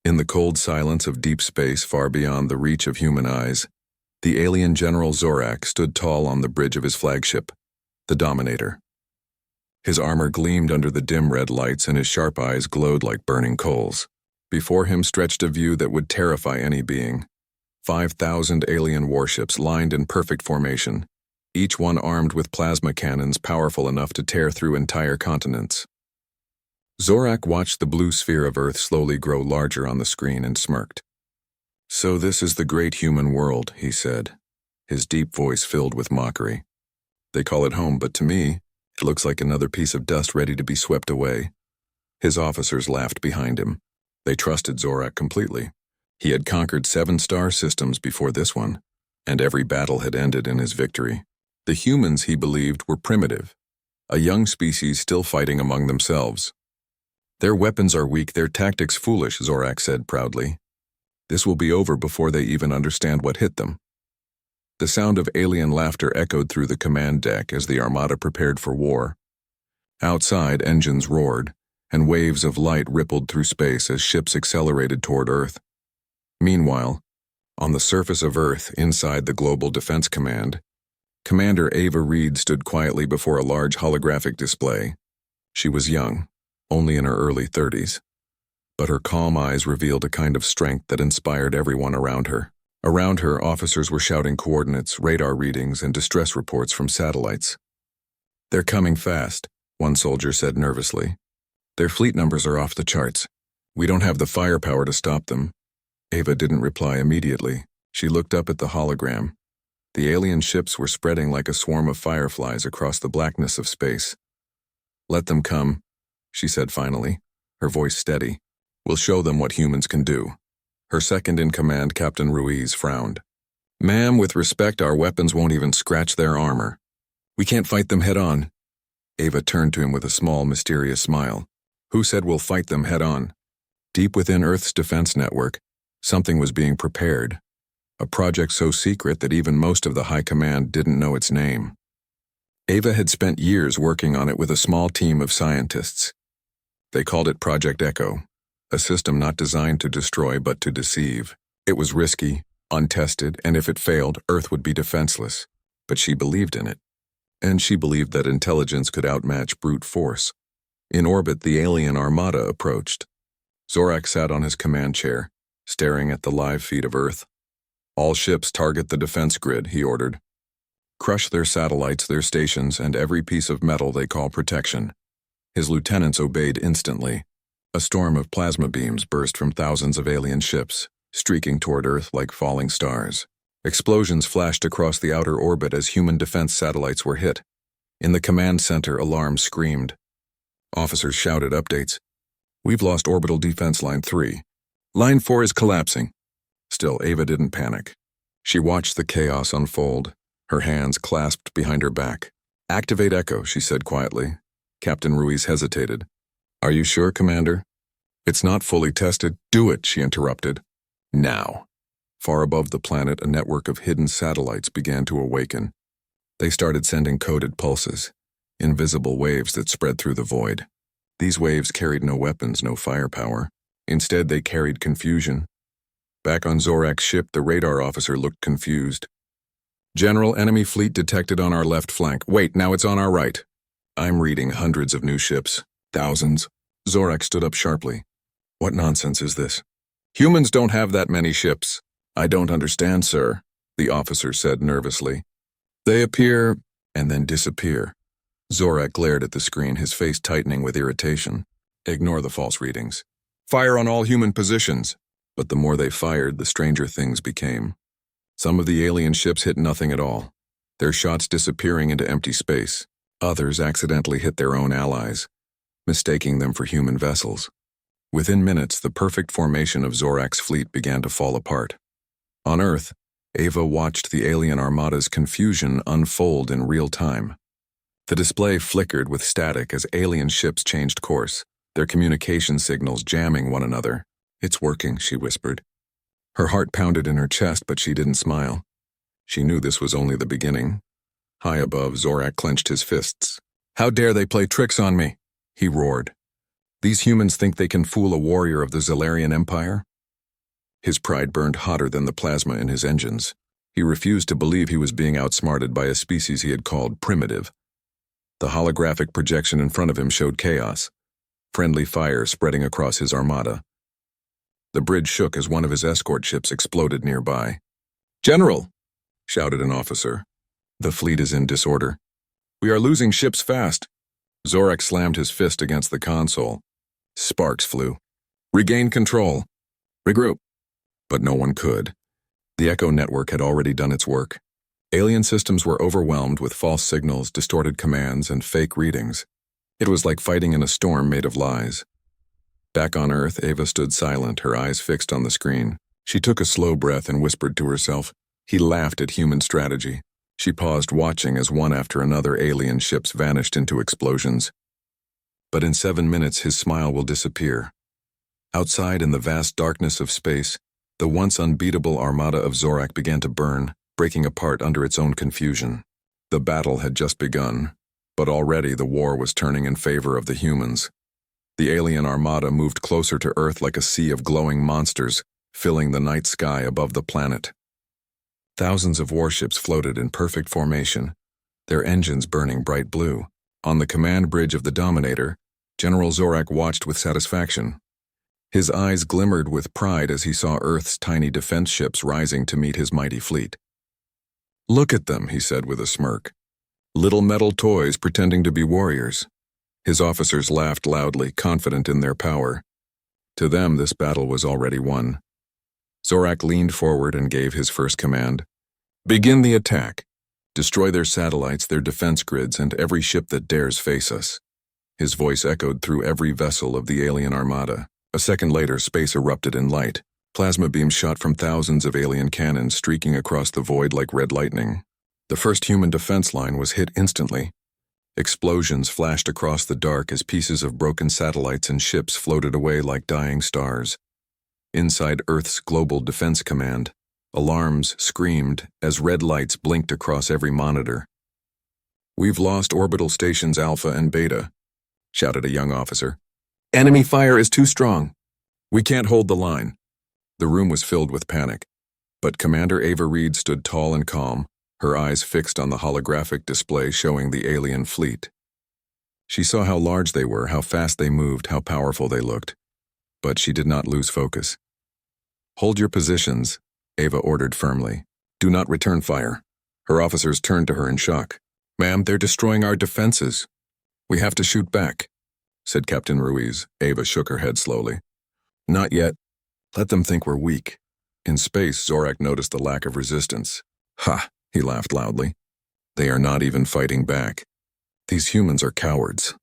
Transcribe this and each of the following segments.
In the cold silence of deep space far beyond the reach of human eyes, the alien General Zorak stood tall on the bridge of his flagship, the Dominator. His armor gleamed under the dim red lights and his sharp eyes glowed like burning coals. Before him stretched a view that would terrify any being. 5,000 alien warships lined in perfect formation, each one armed with plasma cannons powerful enough to tear through entire continents. Zorak watched the blue sphere of Earth slowly grow larger on the screen and smirked. "So this is the great human world," he said, his deep voice filled with mockery. "They call it home, but to me, it looks like another piece of dust ready to be swept away." His officers laughed behind him. They trusted Zorak completely. He had conquered 7 star systems before this one, and every battle had ended in his victory. The humans, he believed, were primitive, a young species still fighting among themselves. "Their weapons are weak, their tactics foolish," Zorak said proudly. "This will be over before they even understand what hit them." The sound of alien laughter echoed through the command deck as the Armada prepared for war. Outside, engines roared, and waves of light rippled through space as ships accelerated toward Earth. Meanwhile, on the surface of Earth, inside the Global Defense Command, Commander Ava Reed stood quietly before a large holographic display. She was young, only in her early 30s, but her calm eyes revealed a kind of strength that inspired everyone around her. Around her, officers were shouting coordinates, radar readings, and distress reports from satellites. "They're coming fast," one soldier said nervously. "Their fleet numbers are off the charts. We don't have the firepower to stop them." Ava didn't reply immediately. She looked up at the hologram. The alien ships were spreading like a swarm of fireflies across the blackness of space. "Let them come," she said finally, her voice steady. "We'll show them what humans can do." Her second-in-command, Captain Ruiz, frowned. "Ma'am, with respect, our weapons won't even scratch their armor. We can't fight them head-on." Ava turned to him with a small, mysterious smile. "Who said we'll fight them head-on?" Deep within Earth's defense network, something was being prepared. A project so secret that even most of the high command didn't know its name. Ava had spent years working on it with a small team of scientists. They called it Project Echo, a system not designed to destroy but to deceive. It was risky, untested, and if it failed, Earth would be defenseless. But she believed in it. And she believed that intelligence could outmatch brute force. In orbit, the alien Armada approached. Zorak sat on his command chair, staring at the live feed of Earth. "All ships target the defense grid," he ordered. "Crush their satellites, their stations, and every piece of metal they call protection." His lieutenants obeyed instantly. A storm of plasma beams burst from thousands of alien ships, streaking toward Earth like falling stars. Explosions flashed across the outer orbit as human defense satellites were hit. In the command center, alarms screamed. Officers shouted updates. "We've lost orbital defense line 3. Line 4 is collapsing." Still, Ava didn't panic. She watched the chaos unfold, her hands clasped behind her back. "Activate Echo," she said quietly. Captain Ruiz hesitated. "Are you sure, Commander?" "It's not fully tested." "Do it," she interrupted. "Now." Far above the planet, a network of hidden satellites began to awaken. They started sending coded pulses, invisible waves that spread through the void. These waves carried no weapons, no firepower. Instead, they carried confusion. Back on Zorak's ship, the radar officer looked confused. "General, enemy fleet detected on our left flank. Wait, now it's on our right." "I'm reading hundreds of new ships. Thousands." Zorak stood up sharply. "What nonsense is this?" "Humans don't have that many ships." "I don't understand, sir," the officer said nervously. "They appear and then disappear." Zorak glared at the screen, his face tightening with irritation. "Ignore the false readings. Fire on all human positions." But the more they fired, the stranger things became. Some of the alien ships hit nothing at all, their shots disappearing into empty space. Others accidentally hit their own allies, mistaking them for human vessels. Within minutes, the perfect formation of Zorak's fleet began to fall apart. On Earth, Ava watched the alien Armada's confusion unfold in real time. The display flickered with static as alien ships changed course, their communication signals jamming one another. "It's working," she whispered. Her heart pounded in her chest, but she didn't smile. She knew this was only the beginning. High above, Zorak clenched his fists. "How dare they play tricks on me?" he roared. "These humans think they can fool a warrior of the Zalarian Empire? His pride burned hotter than the plasma in his engines. He refused to believe he was being outsmarted by a species he had called primitive. The holographic projection in front of him showed chaos, friendly fire spreading across his armada. The bridge shook as one of his escort ships exploded nearby. "General!" shouted an officer. "The fleet is in disorder. We are losing ships fast." Zorak slammed his fist against the console. Sparks flew. "Regain control. Regroup." But no one could. The Echo network had already done its work. Alien systems were overwhelmed with false signals, distorted commands, and fake readings. It was like fighting in a storm made of lies. Back on Earth, Ava stood silent, her eyes fixed on the screen. She took a slow breath and whispered to herself. He laughed at human strategy. She paused, watching as one after another alien ships vanished into explosions. But in 7 minutes, his smile will disappear. Outside in the vast darkness of space, the once unbeatable armada of Zorak began to burn, breaking apart under its own confusion. The battle had just begun, but already the war was turning in favor of the humans. The alien armada moved closer to Earth like a sea of glowing monsters, filling the night sky above the planet. Thousands of warships floated in perfect formation, their engines burning bright blue. On the command bridge of the Dominator, General Zorak watched with satisfaction. His eyes glimmered with pride as he saw Earth's tiny defense ships rising to meet his mighty fleet. "Look at them," he said with a smirk. "Little metal toys pretending to be warriors." His officers laughed loudly, confident in their power. To them, this battle was already won. Zorak leaned forward and gave his first command. "Begin the attack. Destroy their satellites, their defense grids, and every ship that dares face us." His voice echoed through every vessel of the alien armada. A second later, space erupted in light. Plasma beams shot from thousands of alien cannons, streaking across the void like red lightning. The first human defense line was hit instantly. Explosions flashed across the dark as pieces of broken satellites and ships floated away like dying stars. Inside Earth's Global Defense Command, alarms screamed as red lights blinked across every monitor. "We've lost orbital stations Alpha and Beta," shouted a young officer. "Enemy fire is too strong. We can't hold the line." The room was filled with panic, but Commander Ava Reed stood tall and calm, her eyes fixed on the holographic display showing the alien fleet. She saw how large they were, how fast they moved, how powerful they looked. But she did not lose focus. "Hold your positions," Ava ordered firmly. "Do not return fire." Her officers turned to her in shock. "Ma'am, they're destroying our defenses. We have to shoot back," said Captain Ruiz. Ava shook her head slowly. "Not yet. Let them think we're weak." In space, Zorak noticed the lack of resistance. "Ha!" he laughed loudly. "They are not even fighting back. These humans are cowards."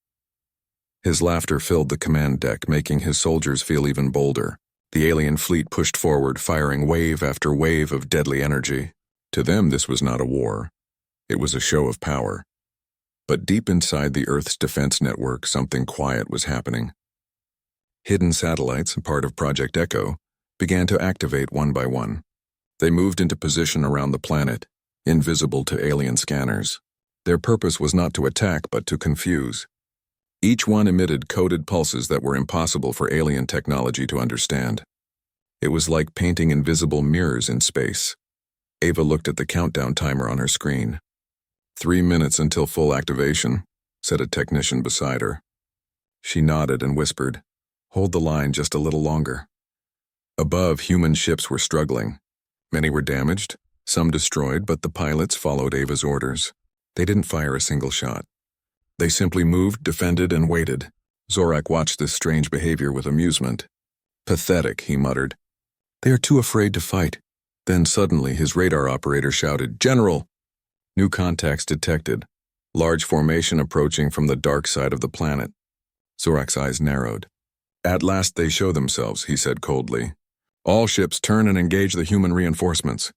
His laughter filled the command deck, making his soldiers feel even bolder. The alien fleet pushed forward, firing wave after wave of deadly energy. To them, this was not a war. It was a show of power. But deep inside the Earth's defense network, something quiet was happening. Hidden satellites, part of Project Echo, began to activate one by one. They moved into position around the planet, invisible to alien scanners. Their purpose was not to attack, but to confuse. Each one emitted coded pulses that were impossible for alien technology to understand. It was like painting invisible mirrors in space. Ava looked at the countdown timer on her screen. 3 minutes until full activation, said a technician beside her. She nodded and whispered, "Hold the line just a little longer." Above, human ships were struggling. Many were damaged, some destroyed, but the pilots followed Ava's orders. They didn't fire a single shot. They simply moved, defended, and waited. Zorak watched this strange behavior with amusement. "Pathetic," he muttered. "They are too afraid to fight." Then suddenly his radar operator shouted, "General!" New contacts detected, large formation approaching from the dark side of the planet. Zorak's eyes narrowed. "At last they show themselves," he said coldly. "All ships turn and engage the human reinforcements."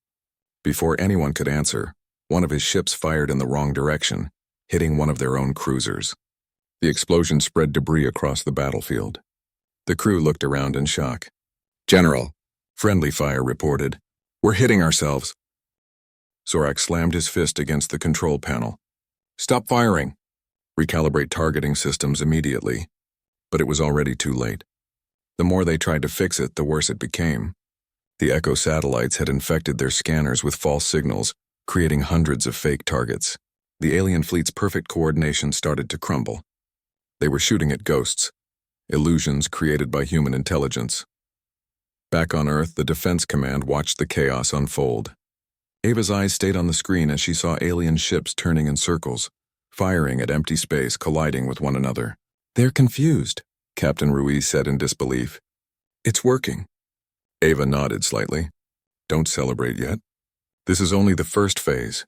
Before anyone could answer, one of his ships fired in the wrong direction, hitting one of their own cruisers. The explosion spread debris across the battlefield. The crew looked around in shock. "General," friendly fire reported, "we're hitting ourselves." Zorak slammed his fist against the control panel. "Stop firing. Recalibrate targeting systems immediately." But it was already too late. The more they tried to fix it, the worse it became. The Echo satellites had infected their scanners with false signals, creating hundreds of fake targets. The alien fleet's perfect coordination started to crumble. They were shooting at ghosts, illusions created by human intelligence. Back on Earth, the Defense Command watched the chaos unfold. Ava's eyes stayed on the screen as she saw alien ships turning in circles, firing at empty space, colliding with one another. "They're confused," Captain Ruiz said in disbelief. "It's working." Ava nodded slightly. "Don't celebrate yet. This is only the first phase."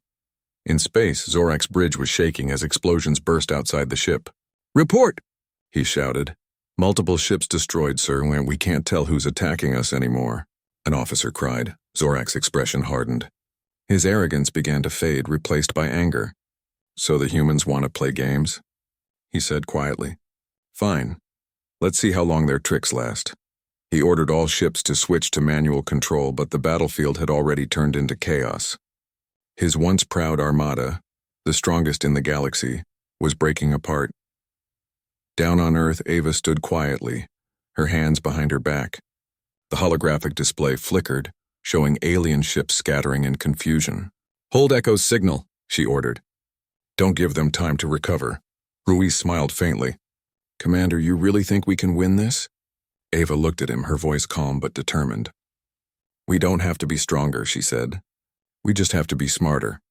In space, Zorak's bridge was shaking as explosions burst outside the ship. "Report!" he shouted. "Multiple ships destroyed, sir. We can't tell who's attacking us anymore," an officer cried. Zorak's expression hardened. His arrogance began to fade, replaced by anger. "So the humans want to play games?" he said quietly. "Fine. Let's see how long their tricks last." He ordered all ships to switch to manual control, but the battlefield had already turned into chaos. His once proud armada, the strongest in the galaxy, was breaking apart. Down on Earth, Ava stood quietly, her hands behind her back. The holographic display flickered, showing alien ships scattering in confusion. "Hold Echo's signal," she ordered. "Don't give them time to recover." Ruiz smiled faintly. "Commander, you really think we can win this?" Ava looked at him, her voice calm but determined. "We don't have to be stronger," she said. "We just have to be smarter."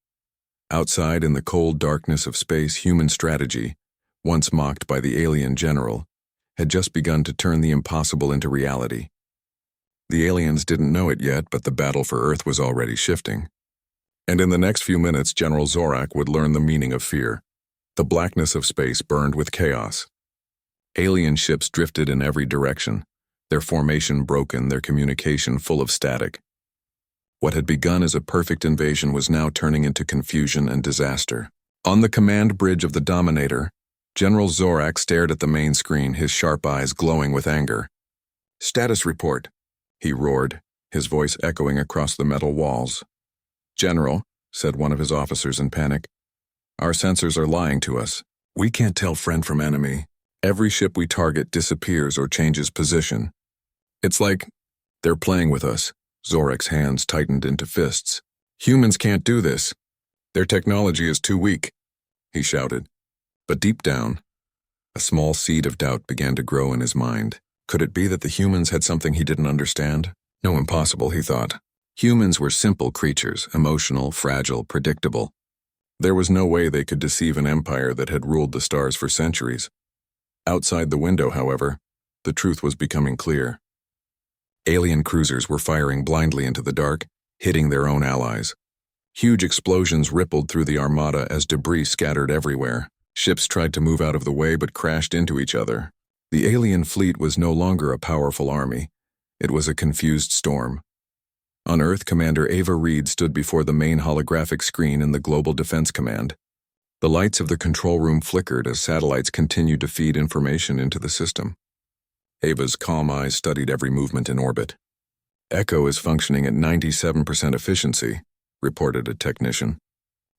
Outside, in the cold darkness of space, human strategy, once mocked by the alien general, had just begun to turn the impossible into reality. The aliens didn't know it yet, but the battle for Earth was already shifting. And in the next few minutes, General Zorak would learn the meaning of fear. The blackness of space burned with chaos. Alien ships drifted in every direction, their formation broken, their communication full of static. What had begun as a perfect invasion was now turning into confusion and disaster. On the command bridge of the Dominator, General Zorak stared at the main screen, his sharp eyes glowing with anger. "Status report," he roared, his voice echoing across the metal walls. "General," said one of his officers in panic, "our sensors are lying to us. We can't tell friend from enemy. Every ship we target disappears or changes position. It's like they're playing with us." Zorak's hands tightened into fists. "Humans can't do this. Their technology is too weak," he shouted. But deep down, a small seed of doubt began to grow in his mind. Could it be that the humans had something he didn't understand? No, impossible, he thought. Humans were simple creatures, emotional, fragile, predictable. There was no way they could deceive an empire that had ruled the stars for centuries. Outside the window, however, the truth was becoming clear. Alien cruisers were firing blindly into the dark, hitting their own allies. Huge explosions rippled through the armada as debris scattered everywhere. Ships tried to move out of the way but crashed into each other. The alien fleet was no longer a powerful army. It was a confused storm. On Earth, Commander Ava Reed stood before the main holographic screen in the Global Defense Command. The lights of the control room flickered as satellites continued to feed information into the system. Ava's calm eyes studied every movement in orbit. "Echo is functioning at 97% efficiency," reported a technician.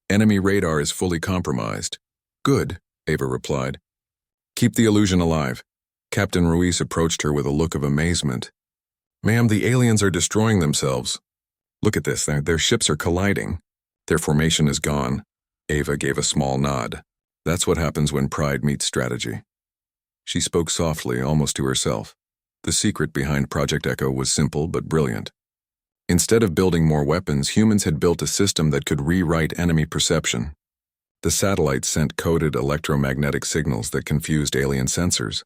"Enemy radar is fully compromised." "Good," Ava replied. "Keep the illusion alive." Captain Ruiz approached her with a look of amazement. "Ma'am, the aliens are destroying themselves. Look at this, their ships are colliding. Their formation is gone." Ava gave a small nod. That's what happens when pride meets strategy. She spoke softly, almost to herself. The secret behind Project Echo was simple but brilliant. Instead of building more weapons, humans had built a system that could rewrite enemy perception. The satellites sent coded electromagnetic signals that confused alien sensors,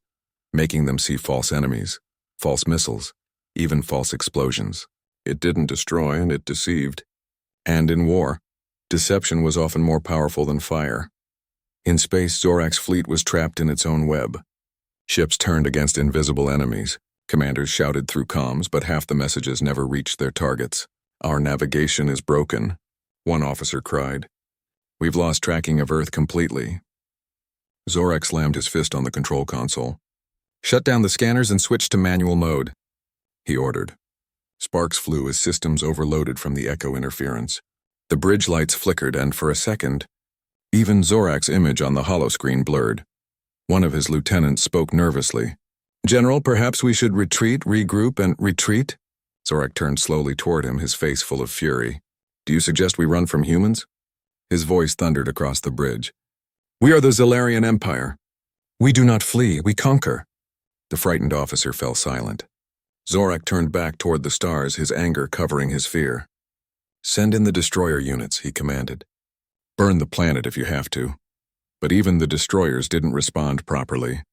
making them see false enemies, false missiles, even false explosions. It didn't destroy, and it deceived. And in war, deception was often more powerful than fire. In space, Zorak's fleet was trapped in its own web. Ships turned against invisible enemies. Commanders shouted through comms, but half the messages never reached their targets. "Our navigation is broken," one officer cried. "We've lost tracking of Earth completely." Zorak slammed his fist on the control console. "Shut down the scanners and switch to manual mode," he ordered. Sparks flew as systems overloaded from the Echo interference. The bridge lights flickered, and for a second, even Zorak's image on the holoscreen blurred. One of his lieutenants spoke nervously. "General, perhaps we should retreat, regroup, and retreat?" Zorak turned slowly toward him, his face full of fury. Do you suggest we run from humans? His voice thundered across the bridge. We are the Zalarian Empire. We do not flee, we conquer. The frightened officer fell silent. Zorak turned back toward the stars, his anger covering his fear. Send in the destroyer units, he commanded. Burn the planet if you have to. But even the destroyers didn't respond properly.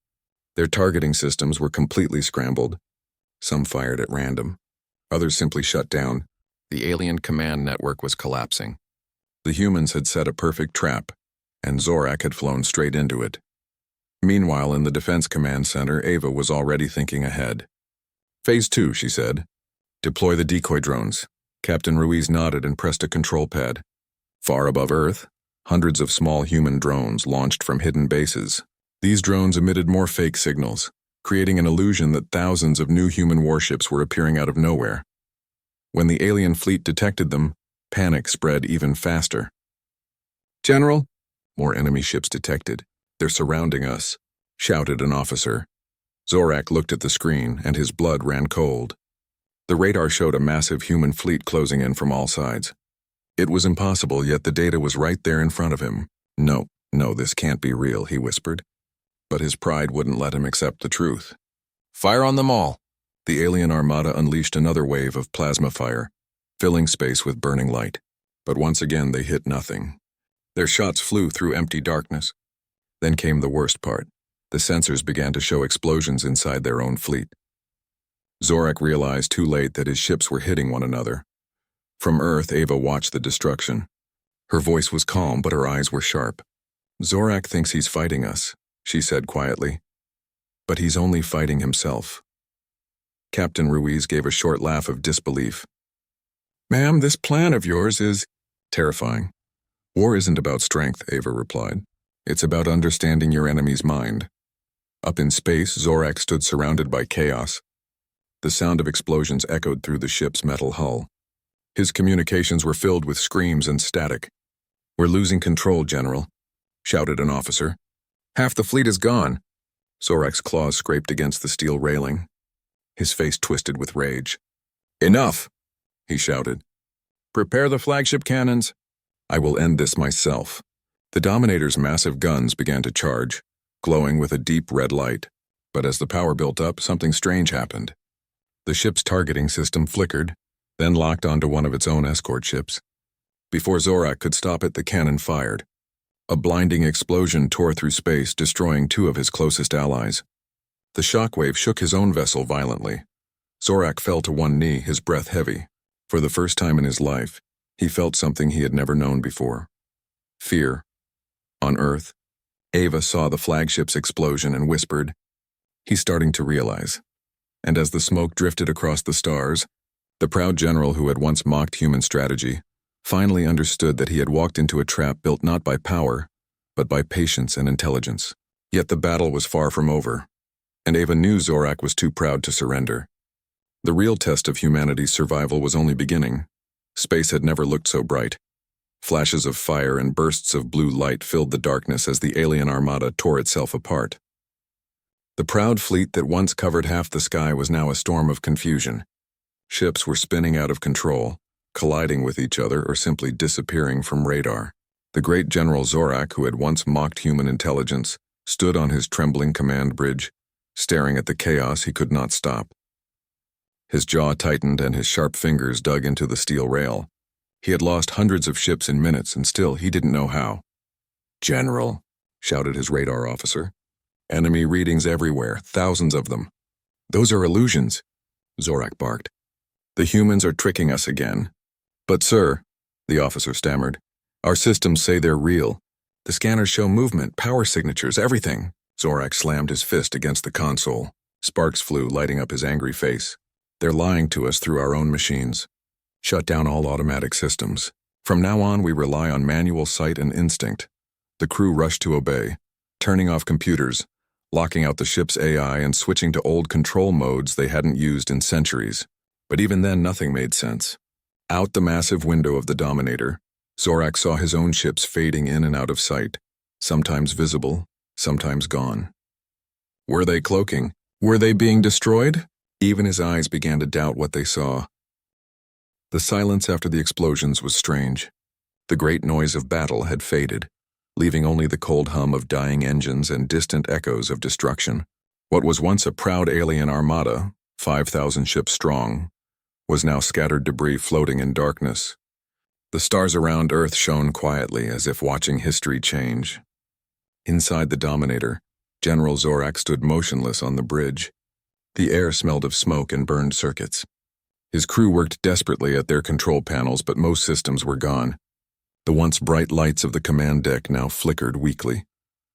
Their targeting systems were completely scrambled. Some fired at random. Others simply shut down. The alien command network was collapsing. The humans had set a perfect trap, and Zorak had flown straight into it. Meanwhile, in the Defense Command Center, Ava was already thinking ahead. Phase 2, she said. Deploy the decoy drones. Captain Ruiz nodded and pressed a control pad. Far above Earth, hundreds of small human drones launched from hidden bases. These drones emitted more fake signals, creating an illusion that thousands of new human warships were appearing out of nowhere. When the alien fleet detected them, panic spread even faster. General, more enemy ships detected. They're surrounding us, shouted an officer. Zorak looked at the screen, and his blood ran cold. The radar showed a massive human fleet closing in from all sides. It was impossible, yet the data was right there in front of him. No, this can't be real, he whispered. But his pride wouldn't let him accept the truth. Fire on them all! The alien armada unleashed another wave of plasma fire, filling space with burning light. But once again they hit nothing. Their shots flew through empty darkness. Then came the worst part. The sensors began to show explosions inside their own fleet. Zorak realized too late that his ships were hitting one another. From Earth, Ava watched the destruction. Her voice was calm, but her eyes were sharp. Zorak thinks he's fighting us, she said quietly. But he's only fighting himself. Captain Ruiz gave a short laugh of disbelief. Ma'am, this plan of yours is terrifying. War isn't about strength, Ava replied. It's about understanding your enemy's mind. Up in space, Zorak stood surrounded by chaos. The sound of explosions echoed through the ship's metal hull. His communications were filled with screams and static. We're losing control, General, shouted an officer. Half the fleet is gone. Zorak's claws scraped against the steel railing. His face twisted with rage. Enough, he shouted. Prepare the flagship cannons. I will end this myself. The Dominator's massive guns began to charge, glowing with a deep red light. But as the power built up, something strange happened. The ship's targeting system flickered, then locked onto one of its own escort ships. Before Zorak could stop it, the cannon fired. A blinding explosion tore through space, destroying two of his closest allies. The shockwave shook his own vessel violently. Zorak fell to one knee, his breath heavy. For the first time in his life, he felt something he had never known before. Fear. On Earth, Ava saw the flagship's explosion and whispered, "He's starting to realize." And as the smoke drifted across the stars, the proud general who had once mocked human strategy finally understood that he had walked into a trap built not by power, but by patience and intelligence. Yet the battle was far from over, and Ava knew Zorak was too proud to surrender. The real test of humanity's survival was only beginning. Space had never looked so bright. Flashes of fire and bursts of blue light filled the darkness as the alien armada tore itself apart. The proud fleet that once covered half the sky was now a storm of confusion. Ships were spinning out of control, colliding with each other or simply disappearing from radar. The great General Zorak, who had once mocked human intelligence, stood on his trembling command bridge, staring at the chaos he could not stop. His jaw tightened and his sharp fingers dug into the steel rail. He had lost hundreds of ships in minutes, and still he didn't know how. "General," shouted his radar officer. "Enemy readings everywhere, thousands of them." "Those are illusions," Zorak barked. "The humans are tricking us again." "But sir," the officer stammered, "our systems say they're real. The scanners show movement, power signatures, everything." Zorak slammed his fist against the console. Sparks flew, lighting up his angry face. "They're lying to us through our own machines. Shut down all automatic systems. From now on, we rely on manual sight and instinct." The crew rushed to obey, turning off computers, locking out the ship's AI and switching to old control modes they hadn't used in centuries. But even then, nothing made sense. Out the massive window of the Dominator, Zorak saw his own ships fading in and out of sight, sometimes visible, sometimes gone. Were they cloaking? Were they being destroyed? Even his eyes began to doubt what they saw. The silence after the explosions was strange. The great noise of battle had faded, leaving only the cold hum of dying engines and distant echoes of destruction. What was once a proud alien armada, 5,000 ships strong, was now scattered debris floating in darkness. The stars around Earth shone quietly as if watching history change. Inside the Dominator, General Zorak stood motionless on the bridge. The air smelled of smoke and burned circuits. His crew worked desperately at their control panels, but most systems were gone. The once bright lights of the command deck now flickered weakly,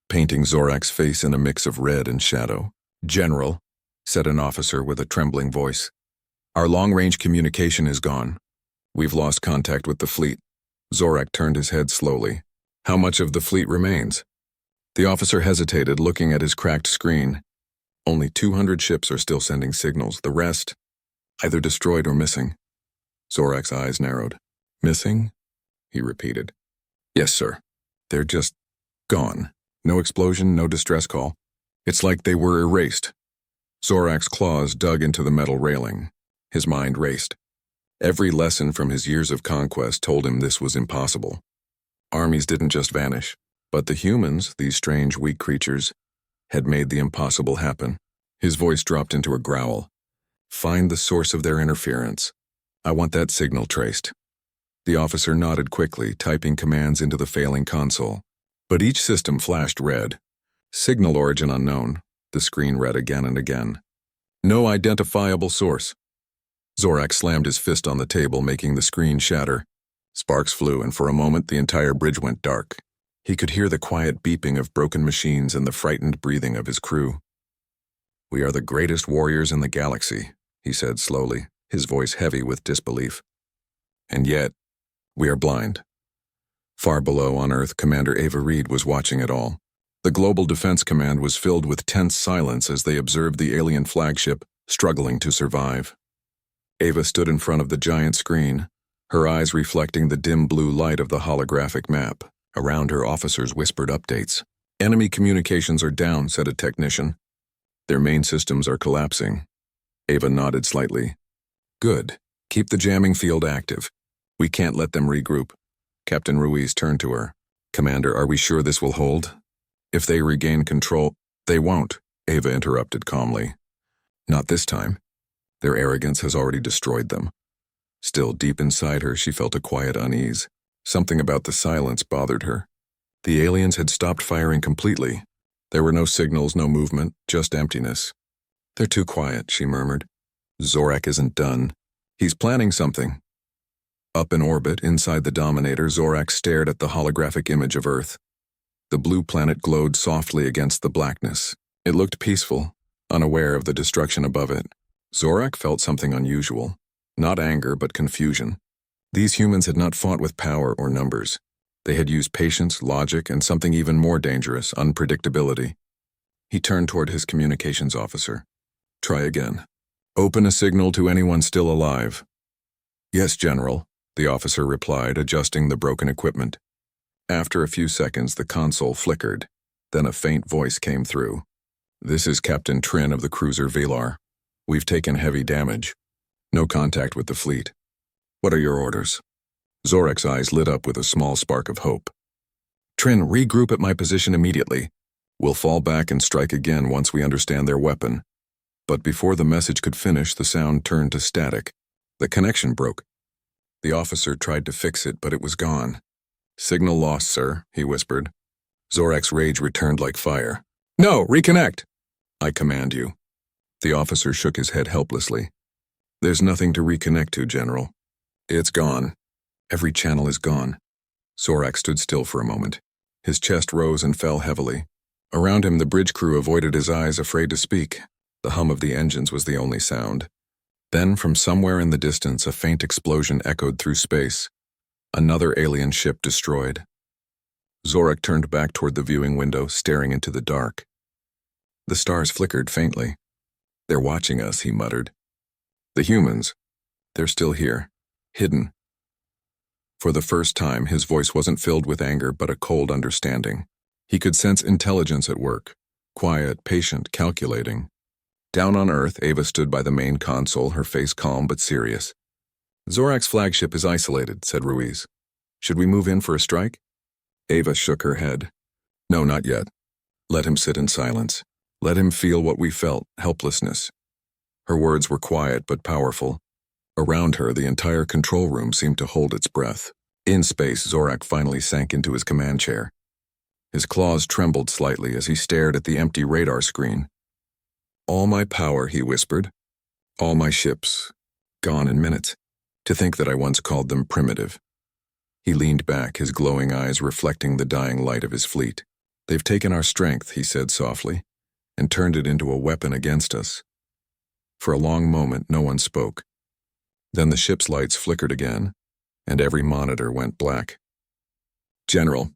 painting Zorak's face in a mix of red and shadow. "General," said an officer with a trembling voice, "our long-range communication is gone. We've lost contact with the fleet." Zorak turned his head slowly. "How much of the fleet remains?" The officer hesitated, looking at his cracked screen. "Only 200 ships are still sending signals. The rest, either destroyed or missing." Zorak's eyes narrowed. "Missing?" he repeated. "Yes, sir. They're just gone. No explosion, no distress call. It's like they were erased." Zorak's claws dug into the metal railing. His mind raced. Every lesson from his years of conquest told him this was impossible. Armies didn't just vanish, but the humans, these strange, weak creatures, had made the impossible happen. His voice dropped into a growl. "Find the source of their interference. I want that signal traced." The officer nodded quickly, typing commands into the failing console. But each system flashed red. "Signal origin unknown," the screen read again and again. "No identifiable source." Zorak slammed his fist on the table, making the screen shatter. Sparks flew, and for a moment the entire bridge went dark. He could hear the quiet beeping of broken machines and the frightened breathing of his crew. "We are the greatest warriors in the galaxy," he said slowly, his voice heavy with disbelief. "And yet, we are blind." Far below on Earth, Commander Ava Reed was watching it all. The Global Defense Command was filled with tense silence as they observed the alien flagship struggling to survive. Ava stood in front of the giant screen, her eyes reflecting the dim blue light of the holographic map. Around her, officers whispered updates. "Enemy communications are down," said a technician. "Their main systems are collapsing." Ava nodded slightly. "Good. Keep the jamming field active. We can't let them regroup." Captain Ruiz turned to her. "Commander, are we sure this will hold? If they regain control—" "They won't," Ava interrupted calmly. "Not this time. Their arrogance has already destroyed them." Still, deep inside her, she felt a quiet unease. Something about the silence bothered her. The aliens had stopped firing completely. There were no signals, no movement, just emptiness. "They're too quiet," she murmured. "Zorak isn't done. He's planning something." Up in orbit, inside the Dominator, Zorak stared at the holographic image of Earth. The blue planet glowed softly against the blackness. It looked peaceful, unaware of the destruction above it. Zorak felt something unusual. Not anger, but confusion. These humans had not fought with power or numbers. They had used patience, logic, and something even more dangerous, unpredictability. He turned toward his communications officer. "Try again. Open a signal to anyone still alive." "Yes, General," the officer replied, adjusting the broken equipment. After a few seconds, the console flickered. Then a faint voice came through. "This is Captain Trin of the cruiser Velar. We've taken heavy damage. No contact with the fleet. What are your orders?" Zorak's eyes lit up with a small spark of hope. "Trin, regroup at my position immediately. We'll fall back and strike again once we understand their weapon." But before the message could finish, the sound turned to static. The connection broke. The officer tried to fix it, but it was gone. "Signal lost, sir," he whispered. Zorak's rage returned like fire. "No, reconnect!" "I command you." The officer shook his head helplessly. "There's nothing to reconnect to, General. It's gone. Every channel is gone." Zorak stood still for a moment. His chest rose and fell heavily. Around him, the bridge crew avoided his eyes, afraid to speak. The hum of the engines was the only sound. Then, from somewhere in the distance, a faint explosion echoed through space. Another alien ship destroyed. Zorak turned back toward the viewing window, staring into the dark. The stars flickered faintly. "They're watching us," he muttered. "The humans. They're still here, hidden." For the first time, his voice wasn't filled with anger, but a cold understanding. He could sense intelligence at work, quiet, patient, calculating. Down on Earth, Ava stood by the main console, her face calm but serious. Zorak's flagship is isolated, said Ruiz. Should we move in for a strike? Ava shook her head. No, not yet. Let him sit in silence. Let him feel what we felt, helplessness. Her words were quiet but powerful. Around her, the entire control room seemed to hold its breath. In space, Zorak finally sank into his command chair. His claws trembled slightly as he stared at the empty radar screen. All my power, he whispered. All my ships. Gone in minutes. To think that I once called them primitive. He leaned back, his glowing eyes reflecting the dying light of his fleet. They've taken our strength, he said softly, and turned it into a weapon against us. For a long moment, no one spoke. Then the ship's lights flickered again, and every monitor went black. General,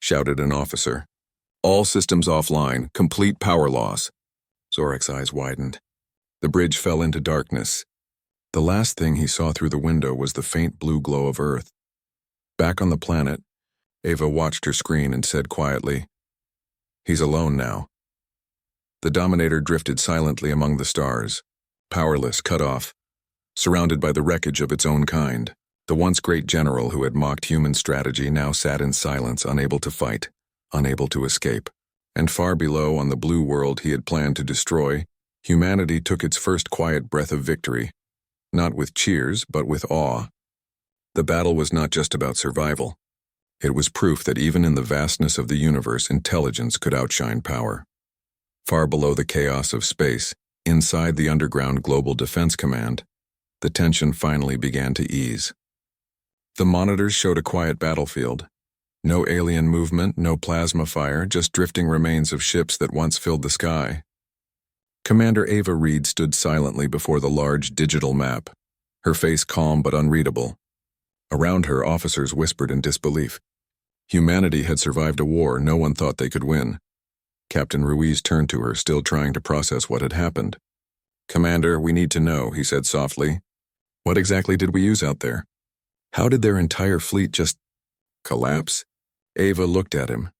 shouted an officer. All systems offline, complete power loss. Zorak's eyes widened. The bridge fell into darkness. The last thing he saw through the window was the faint blue glow of Earth. Back on the planet, Ava watched her screen and said quietly, He's alone now. The Dominator drifted silently among the stars, powerless, cut off, surrounded by the wreckage of its own kind. The once great general who had mocked human strategy now sat in silence, unable to fight, unable to escape. And far below, on the blue world he had planned to destroy, humanity took its first quiet breath of victory, not with cheers, but with awe. The battle was not just about survival. It was proof that even in the vastness of the universe, intelligence could outshine power. Far below the chaos of space, inside the underground Global Defense Command, the tension finally began to ease. The monitors showed a quiet battlefield. No alien movement, no plasma fire, just drifting remains of ships that once filled the sky. Commander Ava Reed stood silently before the large digital map, her face calm but unreadable. Around her, officers whispered in disbelief. Humanity had survived a war no one thought they could win. Captain Ruiz turned to her, still trying to process what had happened. Commander, we need to know, he said softly. What exactly did we use out there? How did their entire fleet just collapse? Ava looked at him,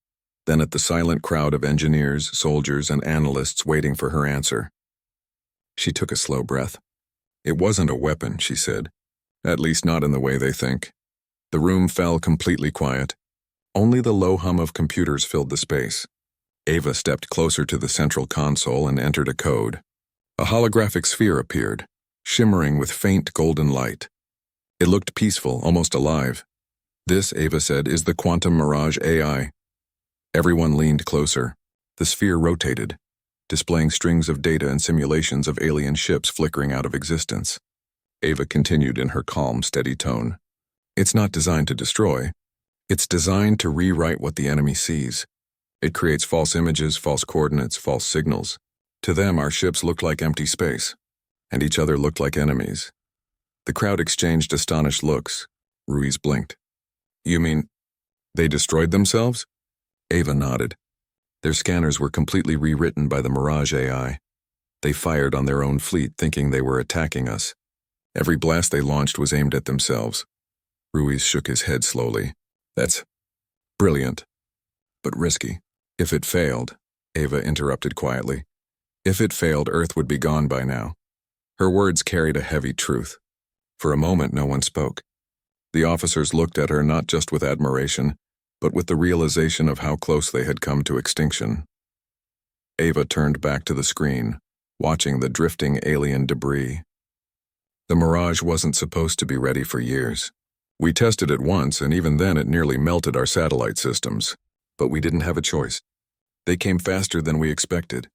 then at the silent crowd of engineers, soldiers, and analysts waiting for her answer. She took a slow breath. It wasn't a weapon, she said. At least not in the way they think. The room fell completely quiet. Only the low hum of computers filled the space. Ava stepped closer to the central console and entered a code. A holographic sphere appeared, shimmering with faint golden light. It looked peaceful, almost alive. This, Ava said, is the Quantum Mirage AI. Everyone leaned closer. The sphere rotated, displaying strings of data and simulations of alien ships flickering out of existence. Ava continued in her calm, steady tone. It's not designed to destroy. It's designed to rewrite what the enemy sees. It creates false images, false coordinates, false signals. To them, our ships looked like empty space, and each other looked like enemies. The crowd exchanged astonished looks. Ruiz blinked. You mean, they destroyed themselves? Ava nodded. Their scanners were completely rewritten by the Mirage AI. They fired on their own fleet, thinking they were attacking us. Every blast they launched was aimed at themselves. Ruiz shook his head slowly. That's brilliant, but risky. If it failed, Ava interrupted quietly. If it failed, Earth would be gone by now. Her words carried a heavy truth. For a moment, no one spoke. The officers looked at her not just with admiration, but with the realization of how close they had come to extinction. Ava turned back to the screen, watching the drifting alien debris. The Mirage wasn't supposed to be ready for years. We tested it once, and even then it nearly melted our satellite systems. But we didn't have a choice. They came faster than we expected,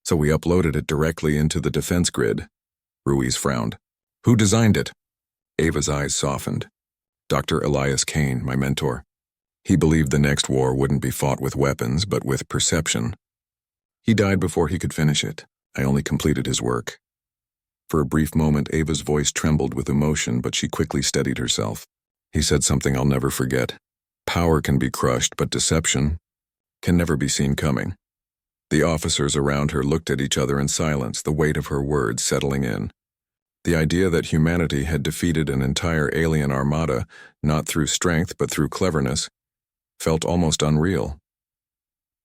so we uploaded it directly into the defense grid. Ruiz frowned. Who designed it? Ava's eyes softened. Dr. Elias Kane, my mentor. He believed the next war wouldn't be fought with weapons, but with perception. He died before he could finish it. I only completed his work. For a brief moment, Ava's voice trembled with emotion, but she quickly steadied herself. He said something I'll never forget. Power can be crushed, but deception can never be seen coming. The officers around her looked at each other in silence, the weight of her words settling in. The idea that humanity had defeated an entire alien armada, not through strength but through cleverness, felt almost unreal.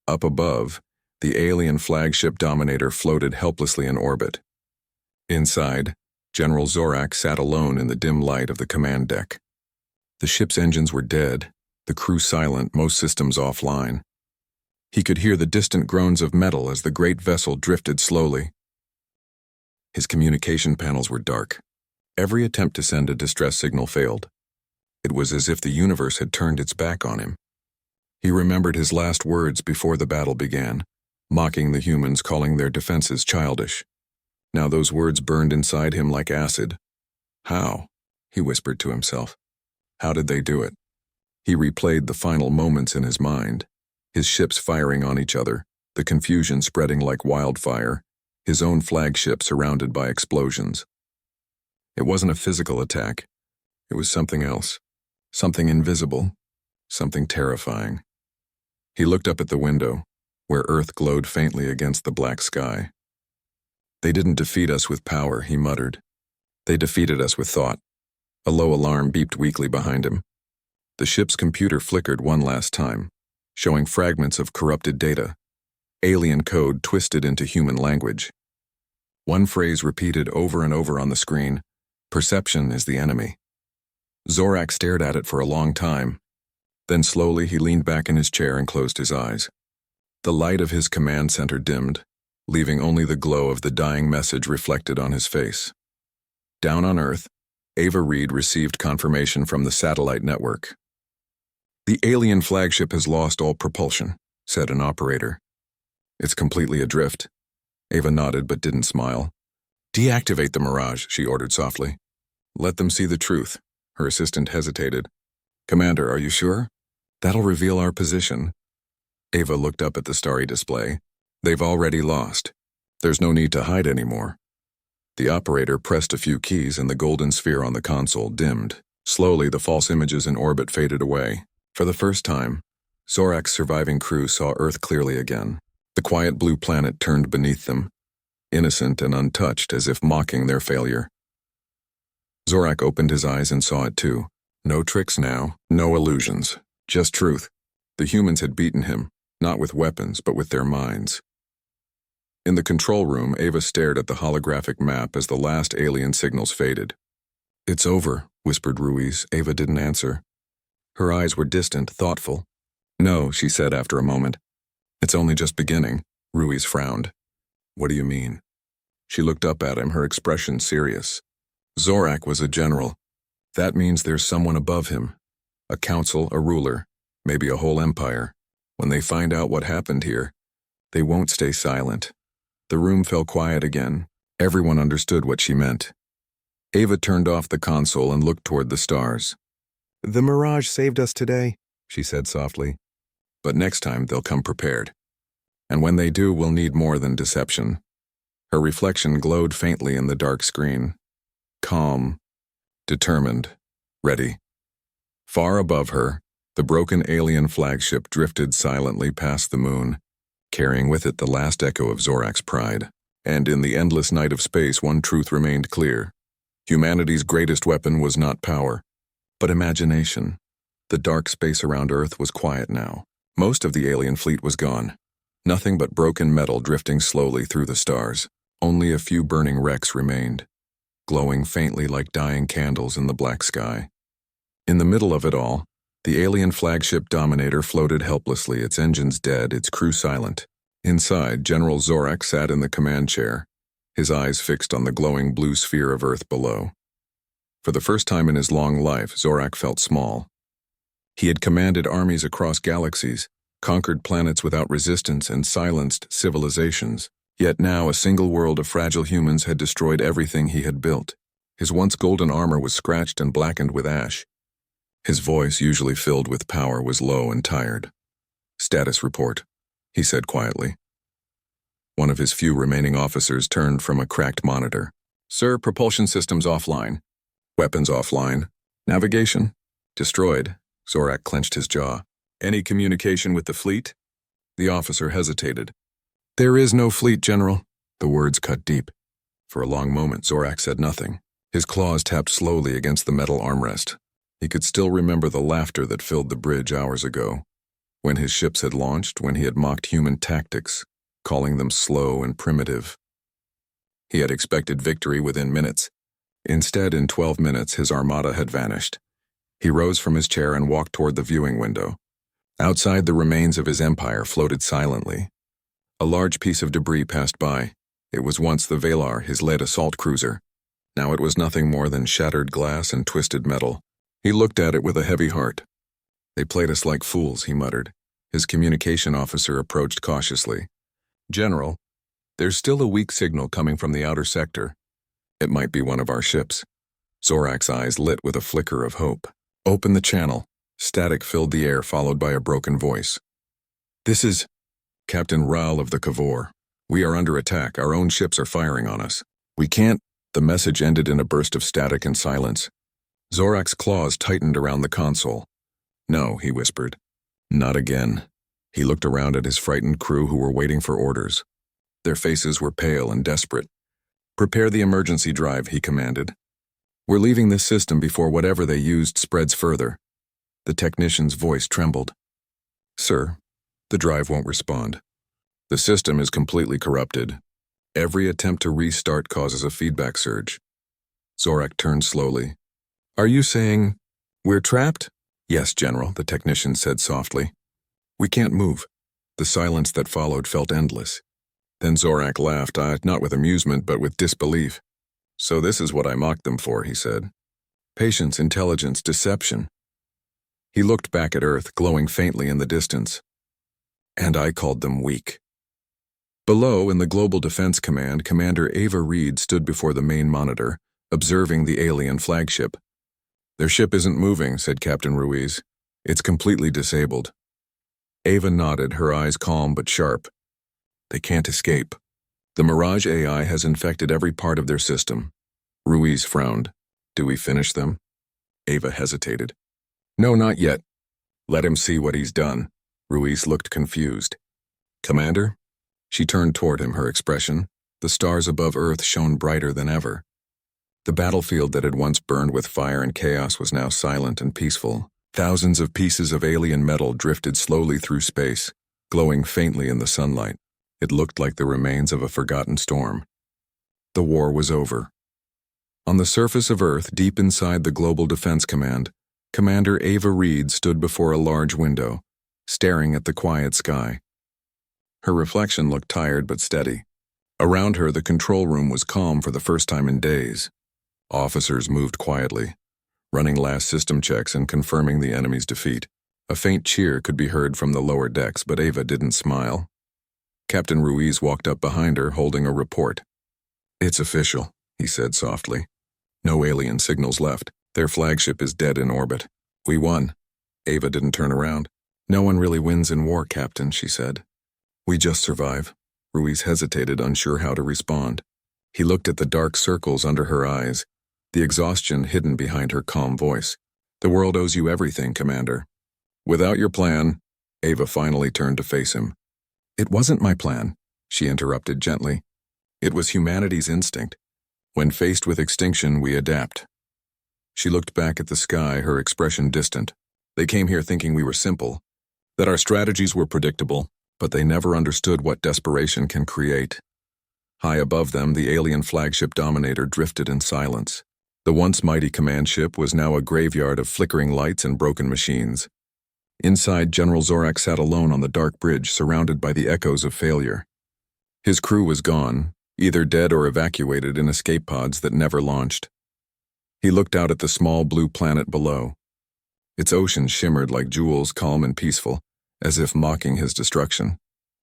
Up above, the alien flagship Dominator floated helplessly in orbit. Inside, General Zorak sat alone in the dim light of the command deck. The ship's engines were dead, the crew silent, most systems offline. He could hear the distant groans of metal as the great vessel drifted slowly. His communication panels were dark. Every attempt to send a distress signal failed. It was as if the universe had turned its back on him. He remembered his last words before the battle began, mocking the humans, calling their defenses childish. Now those words burned inside him like acid. How? He whispered to himself. How did they do it? He replayed the final moments in his mind, his ships firing on each other, the confusion spreading like wildfire, his own flagship surrounded by explosions. It wasn't a physical attack. It was something else, something invisible, something terrifying. He looked up at the window, where Earth glowed faintly against the black sky. They didn't defeat us with power, he muttered. They defeated us with thought. A low alarm beeped weakly behind him. The ship's computer flickered one last time, showing fragments of corrupted data, alien code twisted into human language. One phrase repeated over and over on the screen: perception is the enemy. Zorak stared at it for a long time. Then slowly he leaned back in his chair and closed his eyes. The light of his command center dimmed, leaving only the glow of the dying message reflected on his face. Down on Earth, Ava Reed received confirmation from the satellite network. The alien flagship has lost all propulsion, said an operator. It's completely adrift. Ava nodded but didn't smile. Deactivate the Mirage, she ordered softly. Let them see the truth. Her assistant hesitated. Commander, are you sure? That'll reveal our position. Ava looked up at the starry display. They've already lost. There's no need to hide anymore. The operator pressed a few keys and the golden sphere on the console dimmed. Slowly, the false images in orbit faded away. For the first time, Zorak's surviving crew saw Earth clearly again. The quiet blue planet turned beneath them, innocent and untouched, as if mocking their failure. Zorak opened his eyes and saw it too. No tricks now, no illusions, just truth. The humans had beaten him, not with weapons, but with their minds. In the control room, Ava stared at the holographic map as the last alien signals faded. It's over, whispered Ruiz. Ava didn't answer. Her eyes were distant, thoughtful. No, she said after a moment. It's only just beginning. Ruiz frowned. What do you mean? She looked up at him, her expression serious. Zorak was a general. That means there's someone above him. A council, a ruler, maybe a whole empire. When they find out what happened here, they won't stay silent. The room fell quiet again. Everyone understood what she meant. Ava turned off the console and looked toward the stars. The Mirage saved us today, she said softly. But next time they'll come prepared. And when they do, we'll need more than deception. Her reflection glowed faintly in the dark screen. Calm, determined, ready. Far above her, the broken alien flagship drifted silently past the moon, carrying with it the last echo of Zorak's pride. And in the endless night of space, one truth remained clear. Humanity's greatest weapon was not power, but imagination. The dark space around Earth was quiet now. Most of the alien fleet was gone. Nothing but broken metal drifting slowly through the stars. Only a few burning wrecks remained, glowing faintly like dying candles in the black sky. In the middle of it all, the alien flagship Dominator floated helplessly, its engines dead, its crew silent. Inside, General Zorak sat in the command chair, his eyes fixed on the glowing blue sphere of Earth below. For the first time in his long life, Zorak felt small. He had commanded armies across galaxies, conquered planets without resistance, and silenced civilizations. Yet now a single world of fragile humans had destroyed everything he had built. His once golden armor was scratched and blackened with ash. His voice, usually filled with power, was low and tired. Status report, he said quietly. One of his few remaining officers turned from a cracked monitor. Sir, propulsion systems offline. Weapons offline. Navigation? Destroyed. Zorak clenched his jaw. Any communication with the fleet? The officer hesitated. There is no fleet, General. The words cut deep. For a long moment, Zorak said nothing. His claws tapped slowly against the metal armrest. He could still remember the laughter that filled the bridge hours ago, when his ships had launched, when he had mocked human tactics, calling them slow and primitive. He had expected victory within minutes. Instead, in 12 minutes, his armada had vanished. He rose from his chair and walked toward the viewing window. Outside, the remains of his empire floated silently. A large piece of debris passed by. It was once the Valar, his lead assault cruiser. Now it was nothing more than shattered glass and twisted metal. He looked at it with a heavy heart. "They played us like fools," he muttered. His communication officer approached cautiously. "General, there's still a weak signal coming from the outer sector. It might be one of our ships." Zorak's eyes lit with a flicker of hope. "Open the channel." Static filled the air, followed by a broken voice. "This is Captain Rahl of the Kavor. We are under attack. Our own ships are firing on us. We can't—" The message ended in a burst of static and silence. Zorak's claws tightened around the console. "No," he whispered. "Not again." He looked around at his frightened crew who were waiting for orders. Their faces were pale and desperate. "Prepare the emergency drive," he commanded. "We're leaving this system before whatever they used spreads further." The technician's voice trembled. "Sir, the drive won't respond. The system is completely corrupted. Every attempt to restart causes a feedback surge." Zorak turned slowly. "Are you saying we're trapped?" "Yes, General," the technician said softly. "We can't move." The silence that followed felt endless. Then Zorak laughed, not with amusement, but with disbelief. "So this is what I mocked them for," he said. "Patience, intelligence, deception." He looked back at Earth, glowing faintly in the distance. "And I called them weak." Below, in the Global Defense Command, Commander Ava Reed stood before the main monitor, observing the alien flagship. "Their ship isn't moving," said Captain Ruiz. "It's completely disabled." Ava nodded, her eyes calm but sharp. "They can't escape. The Mirage AI has infected every part of their system." Ruiz frowned. "Do we finish them?" Ava hesitated. "No, not yet. Let him see what he's done." Ruiz looked confused. "Commander?" She turned toward him, her expression. The stars above Earth shone brighter than ever. The battlefield that had once burned with fire and chaos was now silent and peaceful. Thousands of pieces of alien metal drifted slowly through space, glowing faintly in the sunlight. It looked like the remains of a forgotten storm. The war was over. On the surface of Earth, deep inside the Global Defense Command, Commander Ava Reed stood before a large window, staring at the quiet sky. Her reflection looked tired but steady. Around her, the control room was calm for the first time in days. Officers moved quietly, running last system checks and confirming the enemy's defeat. A faint cheer could be heard from the lower decks, but Ava didn't smile. Captain Ruiz walked up behind her, holding a report. "It's official," he said softly. "No alien signals left. Their flagship is dead in orbit. We won." Ava didn't turn around. "No one really wins in war, Captain," she said. "We just survive." Ruiz hesitated, unsure how to respond. He looked at the dark circles under her eyes, the exhaustion hidden behind her calm voice. "The world owes you everything, Commander." "Without your plan," Ava finally turned to face him. "It wasn't my plan," she interrupted gently. "It was humanity's instinct. When faced with extinction, we adapt." She looked back at the sky, her expression distant. "They came here thinking we were simple, that our strategies were predictable, but they never understood what desperation can create." High above them, the alien flagship Dominator drifted in silence. The once mighty command ship was now a graveyard of flickering lights and broken machines. Inside, General Zorak sat alone on the dark bridge, surrounded by the echoes of failure. His crew was gone, either dead or evacuated in escape pods that never launched. He looked out at the small blue planet below. Its ocean shimmered like jewels, calm and peaceful, as if mocking his destruction.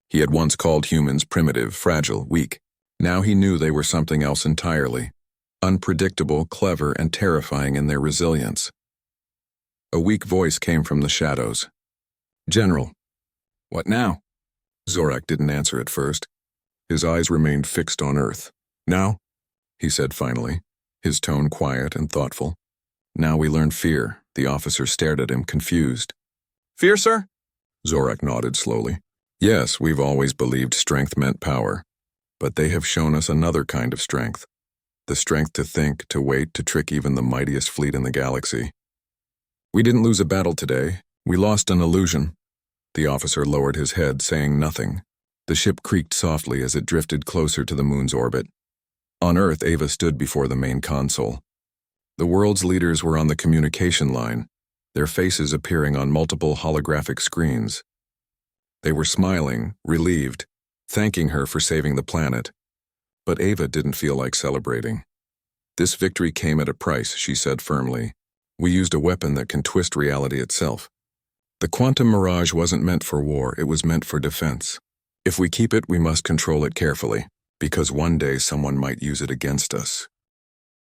He had once called humans primitive, fragile, weak. Now he knew they were something else entirely. Unpredictable, clever, and terrifying in their resilience. A weak voice came from the shadows. "General." "What now?" Zorak didn't answer at first. His eyes remained fixed on Earth. "Now?" he said finally, his tone quiet and thoughtful. "Now we learn fear." The officer stared at him, confused. "Fear, sir?" Zorak nodded slowly. "Yes, we've always believed strength meant power. But they have shown us another kind of strength. The strength to think, to wait, to trick even the mightiest fleet in the galaxy. We didn't lose a battle today. We lost an illusion." The officer lowered his head, saying nothing. The ship creaked softly as it drifted closer to the moon's orbit. On Earth, Ava stood before the main console. The world's leaders were on the communication line, their faces appearing on multiple holographic screens. They were smiling, relieved, thanking her for saving the planet. But Ava didn't feel like celebrating. This victory came at a price, she said firmly. We used a weapon that can twist reality itself. The quantum mirage wasn't meant for war, it was meant for defense. If we keep it, we must control it carefully, because one day someone might use it against us.